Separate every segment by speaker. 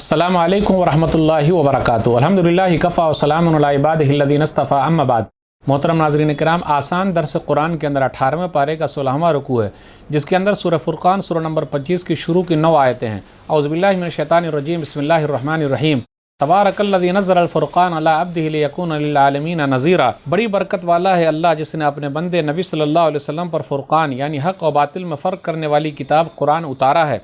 Speaker 1: अस्सलामु अलैकुम वरहमतुल्लाहि वबरकातुहू। अल्हम्दुलिल्लाहि कफ़ा व सलामुन अला इबादिहिल्लज़ीना इस्तफ़ा, अम्मा बाद। मोहतरम नाज़रीन किराम, आसान दर्स कुरान के अंदर 18वें पारे का 16वां रुकू है, जिसके अंदर सूरह फ़ुरक़ान सूरह नंबर 25 की शुरू की 9 आयतें हैं। औज़ु बिल्लाहि मिनश शैतानिर रजीम, बिस्मिल्लाहिर रहमानिर रहीम। तबारकल्लज़ी नज़्ज़लल फ़ुरक़ान अला अब्दिही लियकूना लिल आलमीन नज़ीरा। बड़ी बरकत वाला है अल्लाह जिसने अपने बंदे नबी सल्लल्लाहु अलैहि वसल्लम पर फ़ुरक़ान यानी हक़ और बातिल में फ़र्क करने वाली किताब कुरान उतारा है,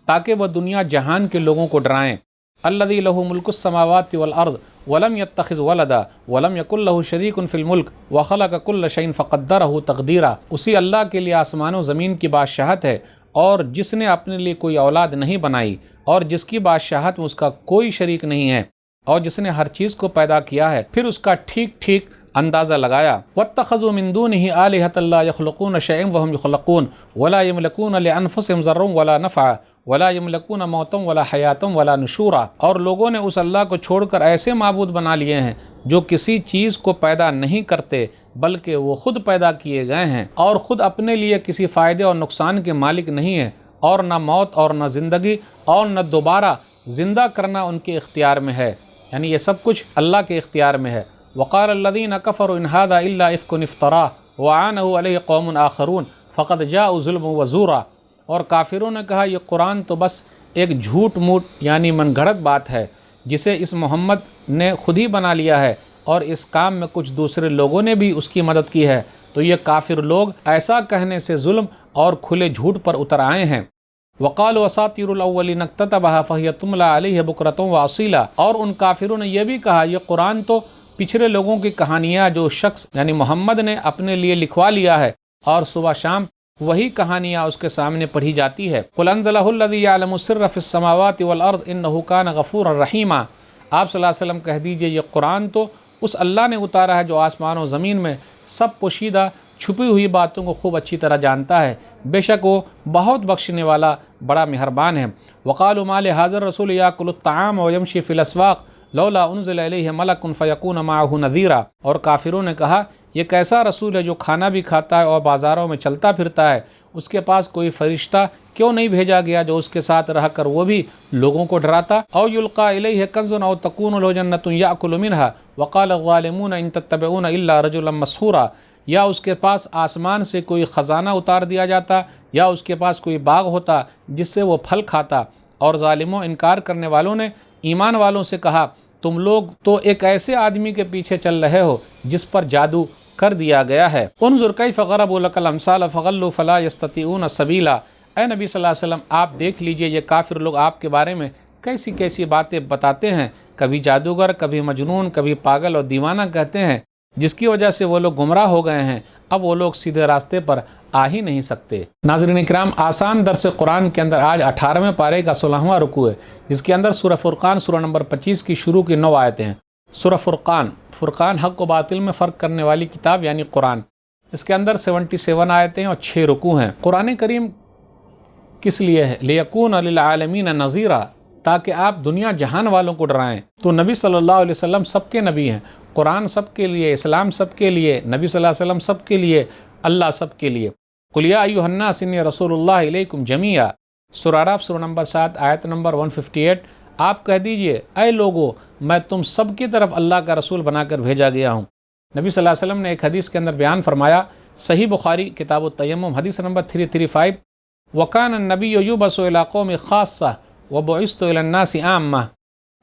Speaker 1: ताकि वह दुनिया जहान के लोगों को डराएँ। अल्लज़ी लहू मुल्कुस समावाति वल अर्ज़ वलम यत्तखिज़ वलदा वलम यकुल लहू शरीकुन फिल मुल्क व खलक़ कुल्ल शैइन फ़क़द्दरहू तक़दीरा। उसी अल्लाह के लिए आसमानों ज़मीन की बादशाहत है, और जिसने अपने लिए कोई औलाद नहीं बनाई और जिसकी बादशाहत में उसका कोई शरीक नहीं है, और जिसने हर चीज़ को पैदा किया है फिर उसका ठीक ठीक अंदाज़ा लगाया। वत्तख़ज़ू मिन दूनिही आलिहतन ला यख़्लुक़ून शैअन वहुम युख़्लक़ून वला यमलिकून लिअन्फ़ुसिहिम ज़र्रन वला नफ़अ वला यमलिकून मौतन वला हयातन वला नुशूरा। और लोगों ने उस अल्लाह को छोड़कर ऐसे माबूद बना लिए हैं जो किसी चीज़ को पैदा नहीं करते बल्कि वो खुद पैदा किए गए हैं, और ख़ुद अपने लिए किसी फ़ायदे और नुकसान के मालिक नहीं है, और न मौत और न ज़िंदगी और न दोबारा ज़िंदा करना उनके इख्तियार में है, यानी ये सब कुछ अल्लाह के इख्तियार में है। वक़ाल अल्लज़ीना कफ़रू इन हाज़ा इल्ला इफ़्कुन इफ़्तरा व आनहु अलैहि क़ौमुन आख़रून फ़क़द जाअू ज़ुल्मन व ज़ूरा। और काफिरों ने कहा ये कुरान तो बस एक झूठ मूठ यानी मनगढ़ंत बात है, जिसे इस मोहम्मद ने खुद ही बना लिया है, और इस काम में कुछ दूसरे लोगों ने भी उसकी मदद की है। तो ये काफिर लोग ऐसा कहने से जुल्म और खुले झूठ पर उतर आए हैं। वक़ालू असातिरुल अव्वलीन इक्ततबहा फ़हिय तुमला अलैहि बुकरतन व असीला। और उन काफिरों ने यह भी कहा ये कुरान तो पिछले लोगों की कहानियाँ जो शख्स यानी मोहम्मद ने अपने लिए लिखवा लिया है, और सुबह शाम वही कहानियाँ उसके सामने पढ़ी जाती है। कुल अंज़लहुल्लज़ी यअलमु सिर्र फ़िस समावाति वल अर्ज़ इन्नहु कान गफ़ूरर रहीमा। आप सल्लल्लाहु अलैहि वसल्लम कह दीजिए ये कुरान तो उस अल्लाह ने उतारा है जो आसमान और ज़मीन में सब पोशीदा छुपी हुई बातों को खूब अच्छी तरह जानता है, बेशक वो बहुत बख्शने वाला बड़ा मेहरबान है। वक़ालू मा लिहाज़ा रसूल याकुलुत ताआम व यमशी फ़िल अस्वाक़ लौला उन्ज़िला इलैहि मलकुन फ़यकून माअहू नज़ीरा। और काफिरों ने कहा ये कैसा रसूल है जो खाना भी खाता है और बाज़ारों में चलता फिरता है, उसके पास कोई फ़रिश्ता क्यों नहीं भेजा गया जो उसके साथ रह कर वो भी लोगों को डराता। औ युल्क़ा इलैहि कंज़ुन औ तकूनु लहू जन्नतुन याकुलु मिनहा वक़ाल अज़्ज़ालिमून इन तत्तबिऊन इल्ला रजुलन मस्हूरा। या उसके पास आसमान से कोई ख़जाना उतार दिया जाता, या उसके पास कोई बाग होता जिससे वो फल खाता। और ज़ालिमों इनकार करने वालों ने ईमान वालों से कहा तुम लोग तो एक ऐसे आदमी के पीछे चल रहे हो जिस पर जादू कर दिया गया है। उन्ज़ुर कैफ़ ज़रबू लकल अम्साल फ़ग़ल्लू फ़ला यस्ततीऊन सबीला। ऐ नबी सल्लल्लाहु अलैहि वसल्लम आप देख लीजिए ये काफिर लोग आपके बारे में कैसी कैसी बातें बताते हैं, कभी जादूगर, कभी मजनून, कभी पागल और दीवाना कहते हैं, जिसकी वजह से वो लोग गुमराह हो गए हैं। अब वो लोग सीधे रास्ते पर आ ही नहीं सकते। नाज़रीन इकराम, आसान दर्स कुरान के अंदर आज 18वें पारे का 16वां रुकू है, जिसके अंदर सूरह फ़ुरक़ान सूरह नंबर 25 की शुरू की 9 आयतें हैं। सूरह फ़ुरक़ान हक़ व बातिल में फ़र्क करने वाली किताब यानी कुरान। इसके अंदर 77 आयतें और 6 रुकू हैं। कुरान करीम किस लिए है? लियकून लिल आलमीन नज़ीरा, ताकि आप दुनिया जहान वालों को डराएं। तो नबी सल्लल्लाहु अलैहि वसल्लम सबके नबी हैं, कुरान सबके लिए, इस्लाम सबके लिए, नबी सल्लल्लाहु अलैहि वसल्लम सबके लिए, अल्लाह सबके लिए। कुल या अय्युहन्नास इन्नी रसूलुल्लाह इलैकुम जमीआ। सूरह अराफ़ सूरह नंबर 7 आयत नंबर 158। आप कह दीजिए ऐ लोगो मैं तुम सब की तरफ अल्लाह का रसूल बनाकर भेजा गया हूँ। नबी सल्लल्लाहु अलैहि वसल्लम ने एक हदीस के अंदर बयान फरमाया, सही बुखारी किताब तयम्मुम हदीस नंबर 335, वकान नबी युबअसु इला क़ौमिन ख़ास्सा व बुइस्तु इलन नासि आम्मा।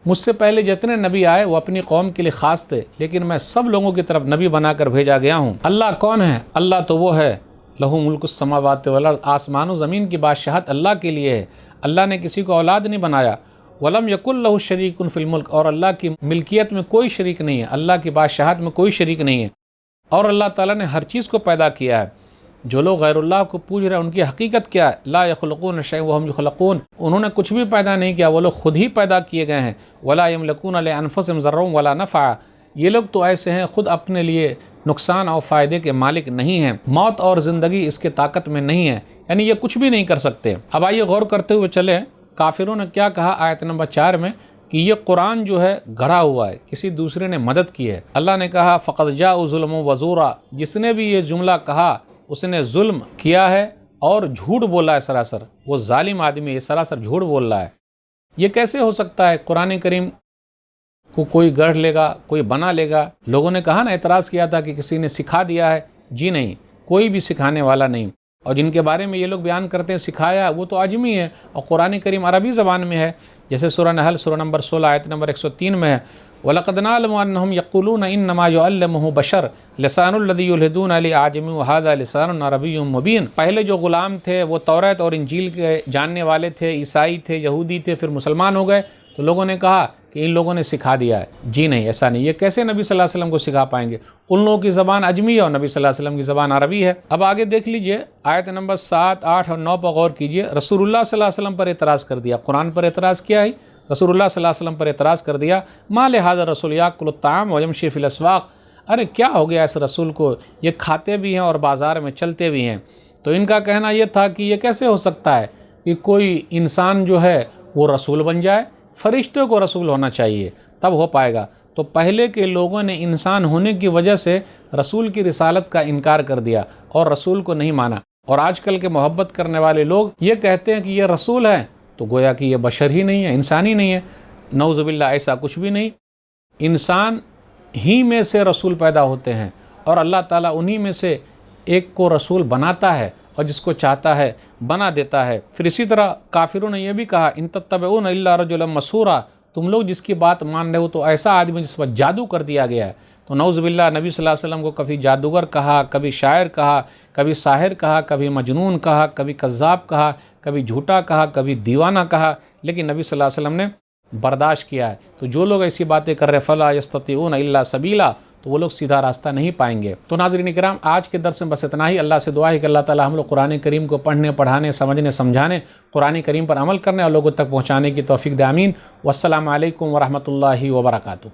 Speaker 1: मुझसे पहले जितने नबी आए वो अपनी कौम के लिए ख़ास थे, लेकिन मैं सब लोगों की तरफ नबी बनाकर भेजा गया हूँ। अल्लाह कौन है? अल्लाह तो वो है लहू मुल्कुस समावाति वल अर्ज़, आसमानों ज़मीन की बादशाहत अल्लाह के लिए है। अल्लाह ने किसी को औलाद नहीं बनाया। वलम यकुल लहू शरीकुन फ़िल मुल्क, और अल्लाह की मिल्कियत में कोई शरीक नहीं है, अल्लाह की बादशाहत में कोई शरीक नहीं है। और अल्लाह ताला ने हर चीज़ को पैदा किया है। जो लोग गैरुल्लाह को पूज रहे हैं उनकी हकीकत क्या है? ला यख़्लुक़ून शैअन वहुम युख़्लक़ून, उन्होंने कुछ भी पैदा नहीं किया, वो लोग खुद ही पैदा किए गए हैं। वला यमलिकून लिअन्फ़ुसिहिम ज़र्रन वला नफ़अ, ये लोग तो ऐसे हैं खुद अपने लिए नुकसान और फ़ायदे के मालिक नहीं हैं, मौत और ज़िंदगी इसके ताकत में नहीं है, यानी ये कुछ भी नहीं कर सकते। अब आइए गौर करते हुए चले काफिरों ने क्या कहा आयत नंबर 4 में कि ये कुरान जो है गढ़ा हुआ है, किसी दूसरे ने मदद की है। अल्लाह ने कहा फ़क़द जाअू ज़ुल्मन व ज़ूरा, जिसने भी ये जुमला कहा उसने जुल्म किया है और झूठ बोला है सरासर। वो जालिम आदमी है, सरासर झूठ बोल रहा है। یہ کیسے ہو سکتا ہے؟ قرآن کریم کو کوئی گڑھ لے گا، کوئی بنا لے گا؟ لوگوں نے کہا نا، اعتراض کیا تھا کہ کسی نے سکھا دیا ہے۔ جی نہیں، کوئی بھی سکھانے والا نہیں۔ اور جن کے بارے میں یہ لوگ بیان کرتے ہیں سکھایا، وہ تو عجمی ہے، اور قرآن کریم عربی زبان میں ہے۔ جیسے سورہ نحل سورہ نمبر 16 آیت نمبر 103 میں ہے، وَلَقَدْ نَعْلَمُ أَنَّهُمْ يَقُولُونَ إِنَّمَا يُعَلِّمُهُ بَشَرٌ لِسَانُ الَّذِي يُلْحِدُونَ إِلَيْهِ أَعْجَمِيٌّ وَهَذَا لِسَانٌ عَرَبِيٌّ مُبِينٌ۔ پہلے جو غلام تھے وہ توریت اور انجیل کے جاننے والے تھے، عیسائی تھے، یہودی تھے، پھر مسلمان ہو گئے، تو لوگوں نے کہا کہ ان لوگوں نے سکھا دیا ہے۔ جی نہیں، ایسا نہیں، یہ کیسے نبی صلی اللہ علیہ وسلم کو سکھا پائیں گے؟ ان لوگوں کی زبان عجمی ہے اور نبی صلی اللہ علیہ وسلم کی زبان عربی ہے۔ اب آگے دیکھ لیجئے، آیت نمبر 7، 8 اور 9 پر غور کیجئے۔ رسول اللہ صلی اللہ علیہ وسلم پر اعتراض کر دیا، قرآن پر اعتراض کیا ہے؟ رسول اللہ صلی اللہ علیہ وسلم پر اعتراض کر دیا، ما لہذا الرسول یاکل الطعام ویمشی فی الاسواق۔ ارے کیا ہو گیا اس رسول کو، یہ کھاتے بھی ہیں اور بازار میں چلتے بھی ہیں۔ تو ان کا کہنا یہ تھا کہ یہ کیسے ہو سکتا ہے کہ کوئی انسان جو ہے وہ رسول بن جائے؟ فرشتوں کو رسول ہونا چاہیے، تب ہو پائے گا۔ تو پہلے کے لوگوں نے انسان ہونے کی وجہ سے رسول کی رسالت کا انکار کر دیا اور رسول کو نہیں مانا۔ اور آج کل کے محبت کرنے والے لوگ یہ کہتے ہیں کہ یہ رسول ہے، تو گویا کہ یہ بشر ہی نہیں ہے، انسان ہی نہیں ہے۔ نعوذ باللہ، ایسا کچھ بھی نہیں۔ انسان ہی میں سے رسول پیدا ہوتے ہیں، اور اللہ تعالیٰ انہی میں سے ایک کو رسول بناتا ہے، اور جس کو چاہتا ہے بنا دیتا ہے۔ پھر اسی طرح کافروں نے یہ بھی کہا، ان تتبعون الا رجلا مسحورا، تم لوگ جس کی بات مان رہے ہو تو ایسا آدمی جس پر جادو کر دیا گیا ہے۔ تو نعوذ باللہ، نبی صلی اللہ علیہ وسلم کو کبھی جادوگر کہا، کبھی شاعر کہا، کبھی ساحر کہا، کبھی مجنون کہا، کبھی کذاب کہا، کبھی جھوٹا کہا، کبھی دیوانہ کہا، لیکن نبی صلی اللہ علیہ وسلم نے برداشت کیا ہے۔ تو جو لوگ ایسی باتیں کر رہے فلا یستطیعون الا سبیلا، تو وہ لوگ سیدھا راستہ نہیں پائیں گے۔ تو ناظرین کرام، آج کے درس میں بس اتنا ہی۔ اللہ سے دعا ہے کہ اللہ تعالی ہم لوگ قرآن کریم کو پڑھنے، پڑھانے، سمجھنے، سمجھانے، قرآن کریم پر عمل کرنے اور لوگوں تک پہنچانے کی توفیق دے، آمین۔ والسلام علیکم ورحمۃ اللہ وبرکاتہ۔